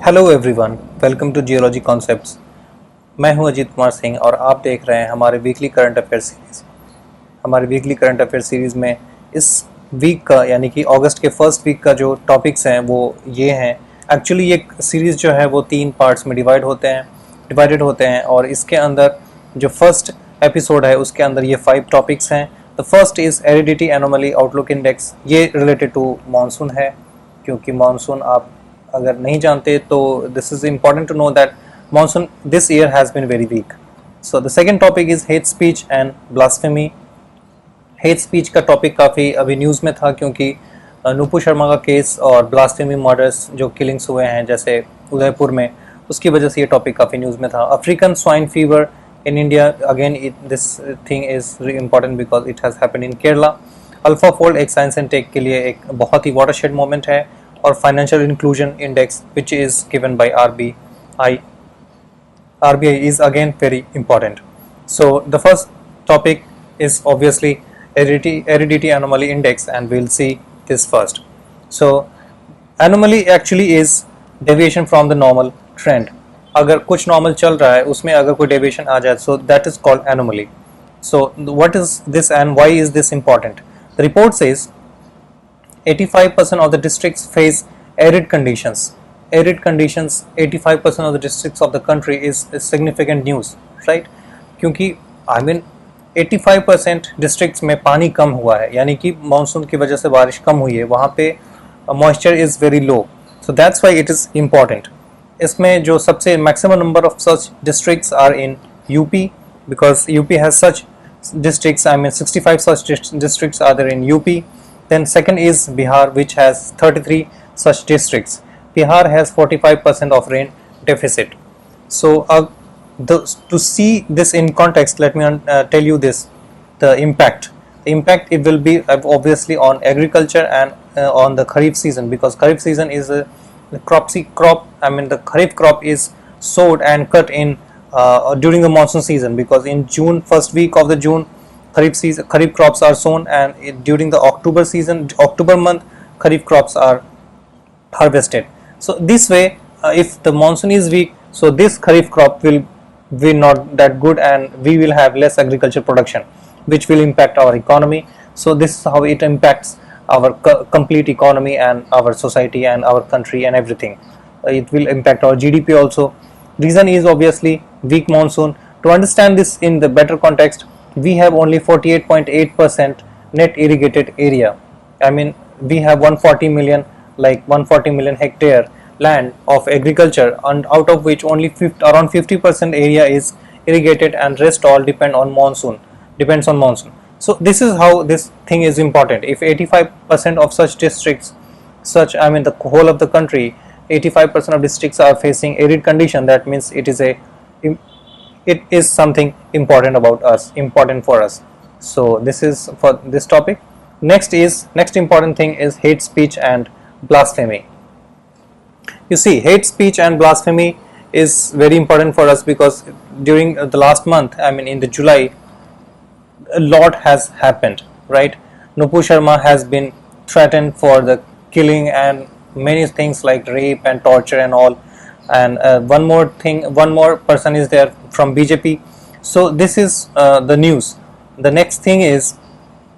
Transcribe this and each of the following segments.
Hello everyone, welcome to geology concepts. मैं हूं अजीत कुमार सिंह और आप देख रहे हैं हमारे वीकली करंट अफेयर सीरीज़। हमारे वीकली करंट अफेयर सीरीज़ में इस वीक का यानी कि अगस्त के फर्स्ट वीक का जो टॉपिक्स हैं वो ये हैं। एक्चुअली ये सीरीज़ जो है वो 3 पार्ट्स में डिवाइडेड होते हैं और इसके अंदर जो फर्स्ट एपिसोड है उसके अंदर ये 5 टॉपिक्स हैं। The first is heredity anomaly outlook index. ये रिलेटेड टू मानसून है, क्योंकि मानसून आप अगर नहीं जानते तो this is important to know that monsoon this year has been very weak. So the second topic is hate speech and blasphemy. hate speech का topic काफ़ी अभी न्यूज़ में था, क्योंकि नुपुर शर्मा का केस और ब्लास्फेमी मर्डर्स जो किलिंग्स हुए हैं जैसे उदयपुर में, उसकी वजह से ये टॉपिक काफ़ी न्यूज़ में था। African swine fever in India, again this thing is important because it has happened in Kerala. Alpha fold एक साइंस एंड टेक के लिए एक बहुत ही वाटरशेड मोमेंट है। और financial inclusion index which is given by RBI is again very important. So the first topic is obviously heredity anomaly index, and we'll see this first. So anomaly actually is deviation from the normal trend. अगर कुछ normal चल रहा है उसमें अगर कोई deviation आ जाए, so that is called anomaly. So what is this and why is this important? The report says 85% of the districts face arid conditions. Arid conditions 85% of the districts of the country is significant news, right? क्योंकि I mean 85% districts में पानी कम हुआ है, यानी कि monsoon की वजह से बारिश कम हुई है, वहाँ पे moisture is very low, so that's why it is important. इसमें जो सबसे maximum number of such districts are in UP, because UP has such districts. I mean 65 such districts are there in UP. Then second is Bihar, which has 33 such districts. Bihar has 45% of rain deficit. So to see this in context, let me tell you this, the impact. The impact it will be obviously on agriculture and on the Kharif season, because Kharif season is the crop. I mean the Kharif crop is sowed and cut in during the monsoon season, because in June, first week of the June, Kharif crops are sown, and during the October month, Kharif crops are harvested. So this way, if the monsoon is weak, so this Kharif crop will be not that good, and we will have less agriculture production, which will impact our economy. So this is how it impacts our complete economy and our society and our country and everything. It will impact our GDP also. Reason is obviously weak monsoon. To understand this in the better context, we have only 48.8% net irrigated area. I mean we have 140 million hectare land of agriculture, and out of which only around 50% area is irrigated, and rest all depends on monsoon. So this is how this thing is important. If 85% of such districts, I mean the whole of the country, 85% of districts are facing arid condition, that means it is something important for us. So this is for this topic. Next important thing is hate speech and blasphemy. You see, hate speech and blasphemy is very important for us, because during the last month, I mean in the July, a lot has happened, right? Nupur Sharma has been threatened for the killing and many things like rape and torture and all. And one more person is there from BJP. So this is the news. The next thing is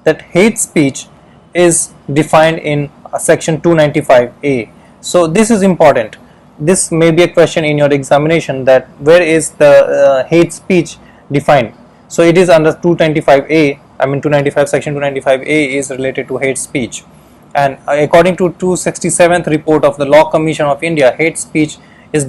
that hate speech is defined in section 295A. So this is important. This may be a question in your examination, that where is the hate speech defined. So it is under 295A. I mean 295 section 295A is related to hate speech, and according to 267th report of the Law Commission of India, hate speech is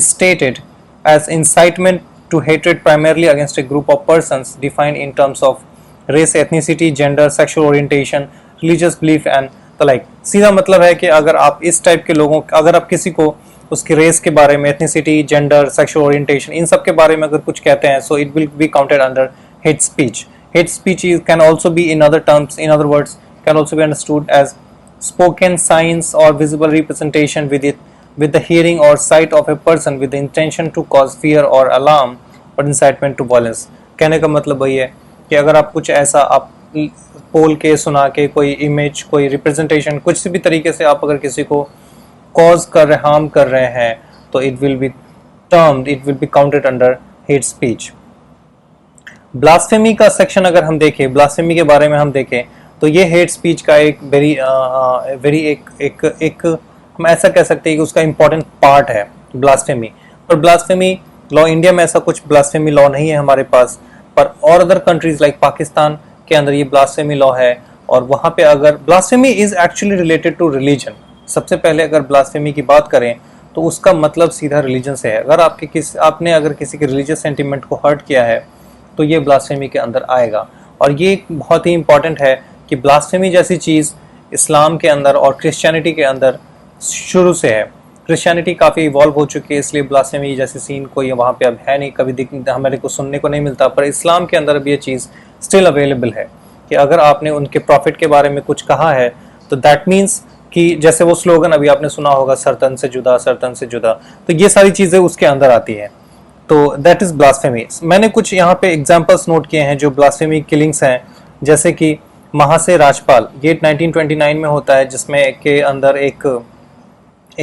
stated as incitement to hatred primarily against a group of persons defined in terms of race, ethnicity, gender, sexual orientation, religious belief and the like. सीधा मतलब है कि अगर आप इस type के लोगों, अगर आप किसी को उसकी रेस के बारे में, एथनिसिटी, जेंडर, सेक्सुअल ओरिएंटेशन, इन सब के बारे में अगर कुछ कहते हैं, so it will be counted under hate speech. Hate speech can also be, in other terms, in other words, can also be understood as spoken signs or visible representation with the hearing or sight of a person with the intention to cause fear or alarm or incitement to violence. कहने का मतलब वही है कि अगर आप कुछ ऐसा आप बोल के, सुना के, कोई इमेज, कोई रिप्रेजेंटेशन, कुछ भी तरीके से आप अगर किसी को कॉज कर रहे, हार्म कर रहे हैं, तो it will be counted under hate speech. Blasphemy का सेक्शन अगर हम देखें, ब्लास्फेमी के बारे में हम देखें, तो ये हेट स्पीच का एक वेरी एक हम ऐसा कह सकते हैं कि उसका इंपॉर्टेंट पार्ट है ब्लास्फेमी। पर ब्लास्फेमी लॉ इंडिया में ऐसा कुछ ब्लास्फेमी लॉ नहीं है हमारे पास, पर और अदर कंट्रीज लाइक पाकिस्तान के अंदर ये ब्लास्फेमी लॉ है। और वहाँ पे अगर blasphemy is actually related to religion, सबसे पहले अगर ब्लास्फेमी की बात करें तो उसका मतलब सीधा रिलीजन से है। अगर आपने अगर किसी के रिलीजियस सेंटिमेंट को हर्ट किया है तो ये ब्लास्फेमी के अंदर आएगा। और ये बहुत ही इंपॉर्टेंट है कि ब्लास्फेमी जैसी चीज़ इस्लाम के अंदर और क्रिश्चियनिटी के अंदर शुरू से है। क्रिश्चियनिटी काफ़ी इवॉल्व हो चुकी है, इसलिए ब्लास्फेमी जैसी सीन कोई वहाँ पे अब है नहीं, कभी हमारे को सुनने को नहीं मिलता। पर इस्लाम के अंदर अब ये चीज़ स्टिल अवेलेबल है कि अगर आपने उनके प्रॉफिट के बारे में कुछ कहा है तो दैट मीन्स कि जैसे वो स्लोगन अभी आपने सुना होगा, सरतन से जुदा, सरतन से जुदा, तो ये सारी चीज़ें उसके अंदर आती हैं। तो दैट इज़ ब्लास्फेमी। मैंने कुछ यहाँ पे एग्जाम्पल्स नोट किए हैं जो ब्लास्फेमी किलिंग्स हैं, जैसे कि महासे राजपाल, ये 1929 में होता है, जिसमें के अंदर एक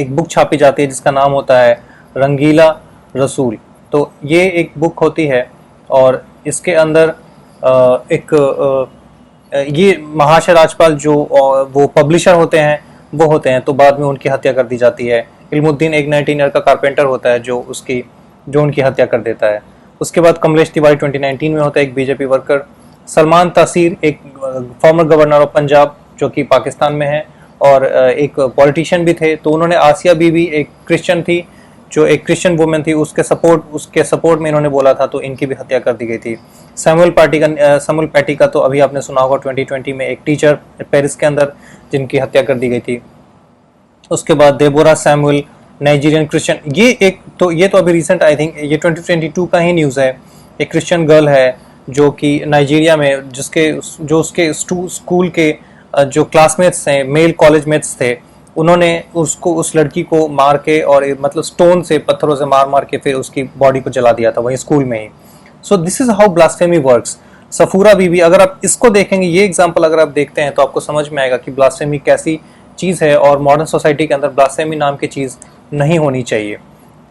बुक छापी जाती है जिसका नाम होता है रंगीला रसूल। तो ये एक बुक होती है और इसके अंदर ये महाशय राजपाल जो वो पब्लिशर होते हैं तो बाद में उनकी हत्या कर दी जाती है। इल्मुद्दीन एक 19 ईयर का कारपेंटर होता है जो उनकी हत्या कर देता है। उसके बाद कमलेश तिवारी 2019 में होता है, एक बीजेपी वर्कर। सलमान तासीर एक फॉर्मर गवर्नर ऑफ पंजाब जो कि पाकिस्तान में है और एक पॉलिटिशियन भी थे। तो उन्होंने आसिया बीबी एक क्रिश्चियन थी, जो एक क्रिश्चियन वुमेन थी, उसके सपोर्ट में इन्होंने बोला था, तो इनकी भी हत्या कर दी गई थी। सैमुअल पैटी का तो अभी आपने सुना होगा 2020 में, एक टीचर पेरिस के अंदर जिनकी हत्या कर दी गई थी। उसके बाद देबोरा सैमुअल, नाइजीरियन क्रिश्चियन, ये तो अभी रिसेंट, आई थिंक ये 2022 का ही न्यूज़ है। एक क्रिश्चियन गर्ल है जो कि नाइजीरिया में उसके स्कूल के जो क्लासमेट्स हैं, मेल कॉलेज मेट्स थे, उन्होंने उस लड़की को मार के और मतलब स्टोन से, पत्थरों से मार के फिर उसकी बॉडी को जला दिया था वहीं स्कूल में ही। So this is how blasphemy works. Safura Bibi, अगर आप इसको देखेंगे, ये एग्जाम्पल अगर आप देखते हैं तो आपको समझ में आएगा कि ब्लास्फेमी कैसी चीज़ है और मॉडर्न सोसाइटी के अंदर ब्लास्फेमी नाम की चीज़ नहीं होनी चाहिए।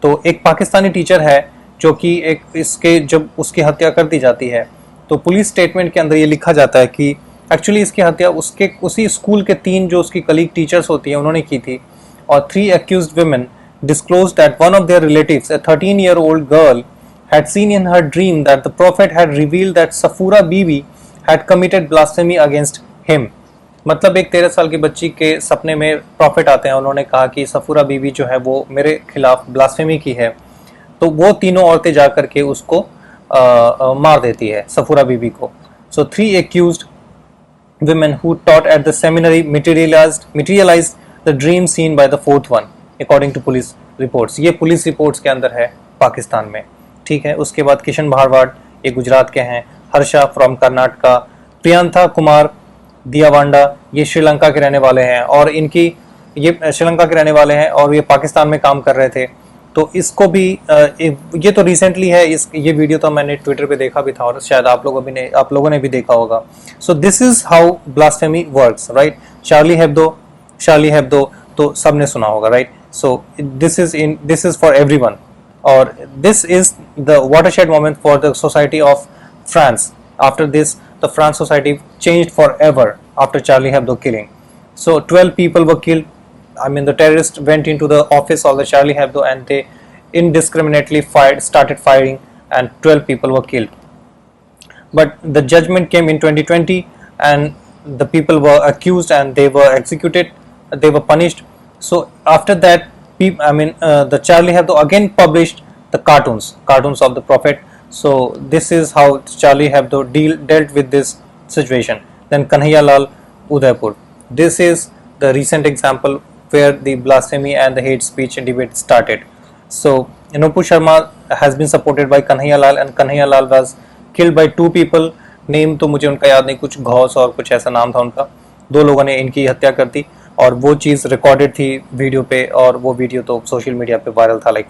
तो एक पाकिस्तानी टीचर है जो कि जब उसकी हत्या कर दी जाती है तो पुलिस स्टेटमेंट के अंदर ये लिखा जाता है कि एक्चुअली इसकी हत्या उसी स्कूल के 3 जो उसकी कलीग टीचर्स होती हैं उन्होंने की थी। और 3 accused women disclosed that one of their relatives, a 13-year-old girl, had seen in her dream that the prophet had revealed that Safura Bibi had committed blasphemy against him। मतलब एक 13 साल की बच्ची के सपने में प्रॉफिट आते हैं, उन्होंने कहा कि सफूरा बीबी जो है वो मेरे खिलाफ ब्लास्फेमी की है। तो वो तीनों औरतें जा करके उसको मार देती है, सफूरा बीबी को। सो 3 accused women who taught at the seminary materialized the dream seen by the 4th one according to police reports। ये पुलिस रिपोर्ट्स के अंदर है पाकिस्तान में, ठीक है। उसके बाद किशन भारवाड, ये गुजरात के हैं। हर्षा फ्रॉम कर्नाटका। प्रियंथा कुमार दियावांडा, ये श्रीलंका के रहने वाले हैं और ये श्रीलंका के रहने वाले हैं और ये पाकिस्तान में काम कर रहे थे। तो इसको भी ये तो रिसेंटली है, ये वीडियो तो मैंने ट्विटर पे देखा भी था और शायद आप लोगों ने भी देखा होगा। So this is how blasphemy works, right. Charlie Hebdo तो सबने सुना होगा, right. So this is for everyone. और this is the watershed moment for the society of France. After this the France society changed forever after Charlie Hebdo killing. So 12 people were killed. I mean, the terrorists went into the office of the Charlie Hebdo and they indiscriminately started firing, and 12 people were killed. But the judgment came in 2020 and the people were accused and they were executed, they were punished. So after that, the Charlie Hebdo again published the cartoons of the prophet. So this is how Charlie Hebdo dealt with this situation. Then Kanhaiya Lal, Udaipur. This is the recent example where the blasphemy and the hate speech debate started. So Nupur Sharma has been supported by Kanhaiya Lal and Kanhaiya Lal was killed by 2 people. Name तो मुझे उनका याद नहीं, कुछ घोष और कुछ ऐसा नाम था उनका। 2 लोगों ने इनकी हत्या कर दी और वो चीज़ रिकॉर्डेड थी वीडियो पे और वो वीडियो तो सोशल मीडिया पे वायरल था like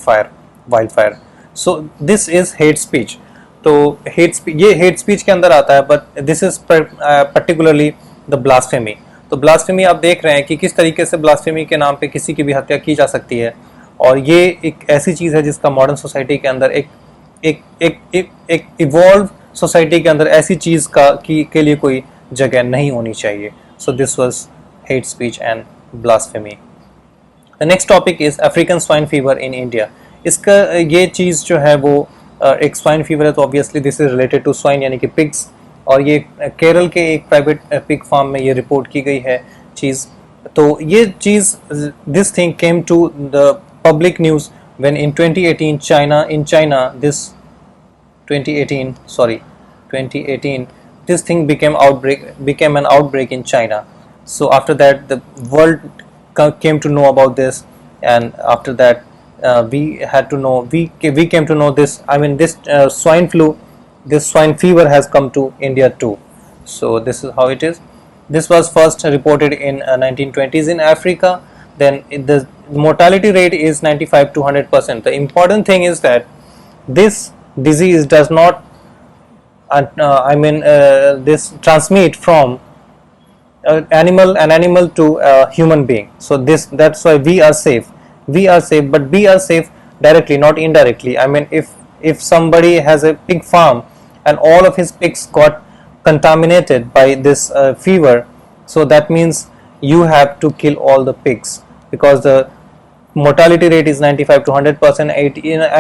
wild fire. So this is hate speech. तो ये हेट स्पीच के अंदर आता है, but this is particularly the blasphemy. तो ब्लास्फेमी आप देख रहे हैं कि किस तरीके से ब्लास्फेमी के नाम पे किसी की भी हत्या की जा सकती है, और ये एक ऐसी चीज़ है जिसका मॉडर्न सोसाइटी के अंदर एक इवॉल्व सोसाइटी के अंदर ऐसी चीज़ के लिए कोई जगह नहीं होनी चाहिए. So this was hate speech and blasphemy. The next topic is African swine fever in India. इसका ये चीज़ जो है वो एक स्वाइन फीवर है, तो obviously this is related to swine यानी कि पिग्स, और ये केरल के एक प्राइवेट पिग फार्म में ये रिपोर्ट की गई है चीज़. तो ये चीज़ this thing came to the public news when in 2018 this 2018 this thing became an outbreak in China. So after that the world came to know about this, and after that we came to know this. I mean, this swine fever has come to India too. So this is how it is. This was first reported in 1920s in Africa. Then the mortality rate is 95 to 100%. The important thing is that this disease does not this transmit from an animal to a human being. So that's why we are safe, but we are safe directly, not indirectly. I mean, if somebody has a pig farm and all of his pigs got contaminated by this fever, so that means you have to kill all the pigs, because the mortality rate is 95 to 100%,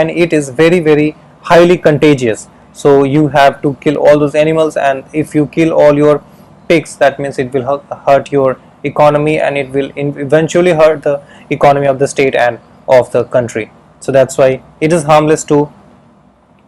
and it is very, very highly contagious. So you have to kill all those animals, and if you kill all your pigs, that means it will hurt your economy, and it will eventually hurt the economy of the state and of the country. So that's why it is harmless to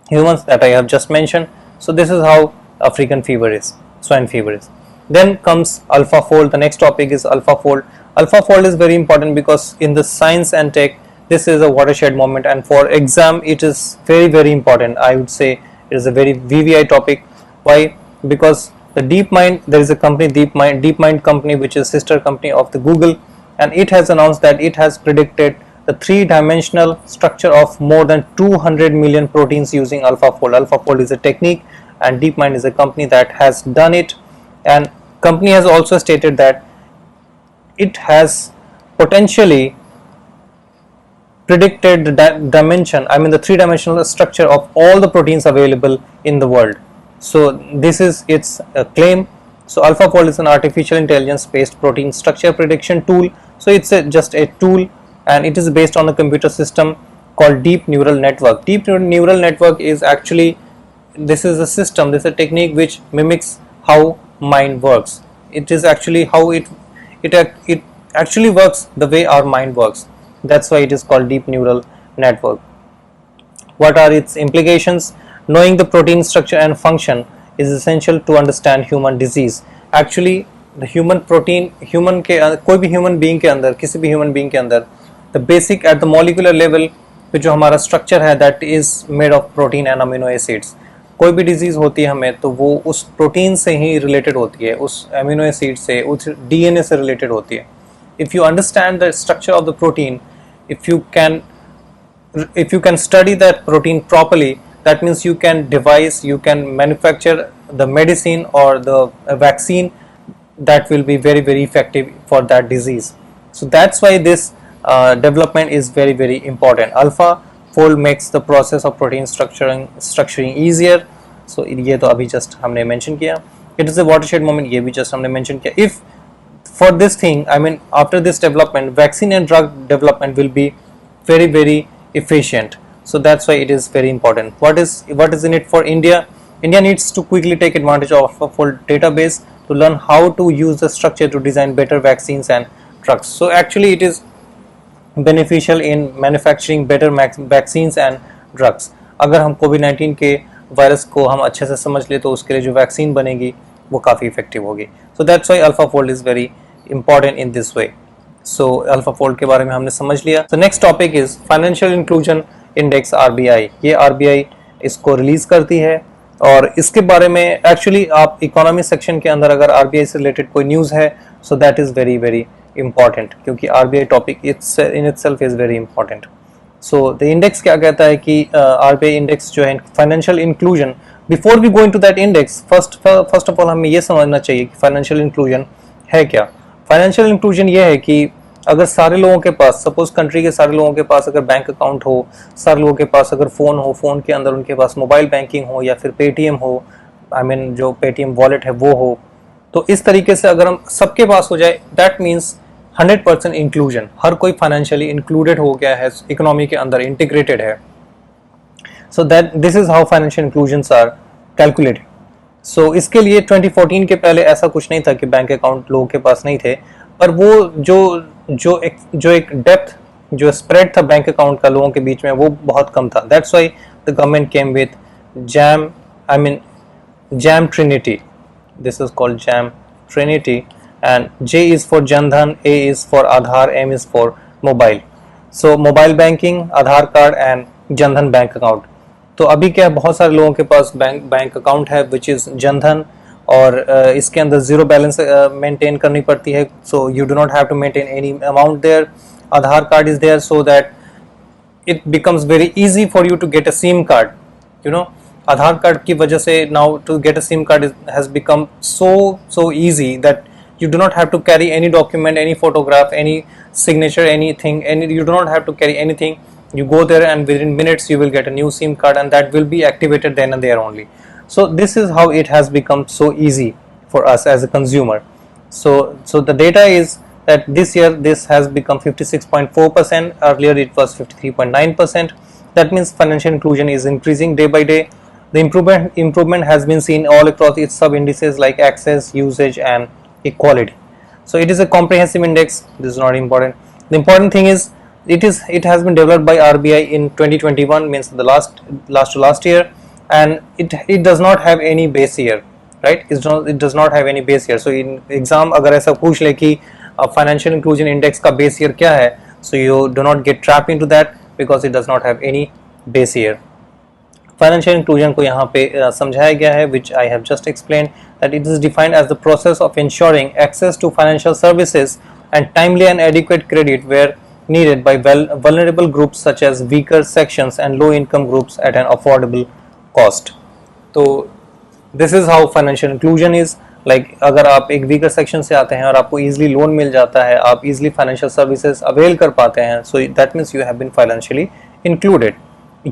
humans, that I have just mentioned. So this is how African fever is, swine fever is. Then comes alpha fold. The next topic is alpha fold. Alpha fold is very important because in the science and tech, this is a watershed moment, and for exam it is very, very important. I would say it is a very VVI topic. Why? Because the DeepMind, there is a company, DeepMind company, which is sister company of the Google, and it has announced that it has predicted the three-dimensional structure of more than 200 million proteins using AlphaFold. AlphaFold is a technique, and DeepMind is a company that has done it, and company has also stated that it has potentially predicted the dimension, I mean the three-dimensional structure of all the proteins available in the world. So this is its claim. So AlphaFold is an artificial intelligence based protein structure prediction tool. So it's just a tool, and it is based on a computer system called deep neural network. Deep neural network is actually, this is a system, this is a technique which mimics how mind works. It is actually how it actually works the way our mind works. That's why it is called deep neural network. What are its implications? Knowing the protein structure and function is essential to understand human disease. Actually the human protein, human के कोई भी human being के अंदर, किसी भी human being के अंदर, the basic at the molecular level पे जो हमारा structure है, that is made of protein and amino acids. कोई भी disease होती है हमें, तो वो उस protein से ही related होती है, उस amino acid से, उस DNA से related होती है. If you understand the structure of the protein, if you can study that protein properly, that means you can manufacture the medicine or the vaccine that will be very, very effective for that disease. So that's why this development is very, very important. Alpha fold makes the process of protein structuring easier. So ये तो अभी just हमने mention किया. It is a watershed moment, ये भी just हमने mention किया. If for this thing, I mean after this development, vaccine and drug development will be very, very efficient. So that's why it is very important. What is in it for India? India needs to quickly take advantage of a full database to learn how to use the structure to design better vaccines and drugs. So actually it is beneficial in manufacturing better vaccines and drugs. अगर हम कोविड-19 के virus को हम अच्छे से समझ ले, तो उसके लिए जो वैक्सीन बनेगी वो काफ़ी इफेक्टिव होगी. So that's why AlphaFold is very important in this way. So AlphaFold के बारे में हमने समझ लिया. So next topic is Financial Inclusion Index RBI. ये RBI इसको रिलीज करती है, और इसके बारे में एक्चुअली आप इकोनॉमी सेक्शन के अंदर अगर RBI से रिलेटेड कोई न्यूज़ है, so that is very, very important, क्योंकि RBI topic in itself is very important. So the index क्या कहता है कि RBI index जो है financial inclusion. Before we go into that index, first of all हमें ये समझना चाहिए कि फाइनेंशियल इंक्लूजन है क्या. फाइनेंशियल इंक्लूजन ये है कि अगर सारे लोगों के पास, सपोज कंट्री के सारे लोगों के पास अगर बैंक अकाउंट हो, सारे लोगों के पास अगर फ़ोन हो, फ़ोन के अंदर उनके पास मोबाइल बैंकिंग हो या फिर पेटीएम हो, आई मीन जो पेटीएम वॉलेट है वो हो, तो इस तरीके से अगर हम सबके पास हो जाए, दैट मीन्स 100% इंक्लूजन, हर कोई फाइनेंशियली इंक्लूडेड हो गया है, इकोनॉमी के अंदर इंटीग्रेटेड है. So that this is how financial inclusions are calculated. सो इसके लिए 2014 के पहले ऐसा कुछ नहीं था कि बैंक अकाउंट लोगों के पास नहीं थे, पर वो जो एक डेप्थ, जो स्प्रेड था बैंक अकाउंट का लोगों के बीच में, वो बहुत कम था. That's why the government came with jam, I mean jam Trinity. This is called Jam Trinity, and J is for Jandhan, A is for Aadhaar, M is for mobile. So mobile banking, Aadhaar card and Jandhan bank account. तो अभी क्या बहुत सारे लोगों के पास bank account है which is Jandhan, और इसके अंदर जीरो बैलेंस मेंटेन करनी पड़ती है. So you do not have to maintain any amount there. Aadhaar card is there so that it becomes very easy for you to get a SIM card. You know, Aadhaar card की वजह से now to get a SIM card has become so easy that you do not have to carry any document, any photograph, any signature, anything, you do not have to carry anything. You go there and within minutes you will get a new SIM card and that will be activated then and there only. So this is how it has become so easy for us as a consumer. So the data is that this year this has become 56.4%. Earlier it was 53.9%. That means financial inclusion is increasing day by day. The improvement has been seen all across its sub indices like access, usage and equality. So it is a comprehensive index. This is not important. The important thing is it has been developed by RBI in 2021, means the last year, and it does not have any base year, right? It does not have any base year. So in exam अगर ऐसा पूछ ले कि financial inclusion index का base year क्या है, so you do not get trapped into that because it does not have any base year. Financial inclusion को यहाँ पे समझाया गया है, which I have just explained, that it is defined as the process of ensuring access to financial services and timely and adequate credit where needed by vulnerable groups such as weaker sections and low income groups at an affordable cost. तो this is how financial inclusion is. Like अगर आप एक weaker section से आते हैं और आपको easily loan मिल जाता है, आप इजीली फाइनेंशियल सर्विसेज अवेल कर पाते हैं, so that means you have been financially included.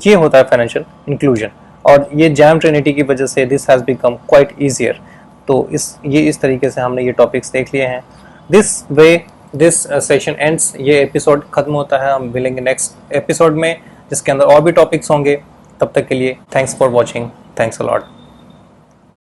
ये होता है फाइनेंशियल इंक्लूजन, और ये जैम ट्रिनिटी की वजह से this has become quite easier. तो इस तरीके से हमने ये टॉपिक्स देख लिए हैं. This way this session ends. ये एपिसोड खत्म होता है. हम मिलेंगे नेक्स्ट एपिसोड में जिसके अंदर और भी टॉपिक्स होंगे. तब तक के लिए thanks for watching. Thanks a lot.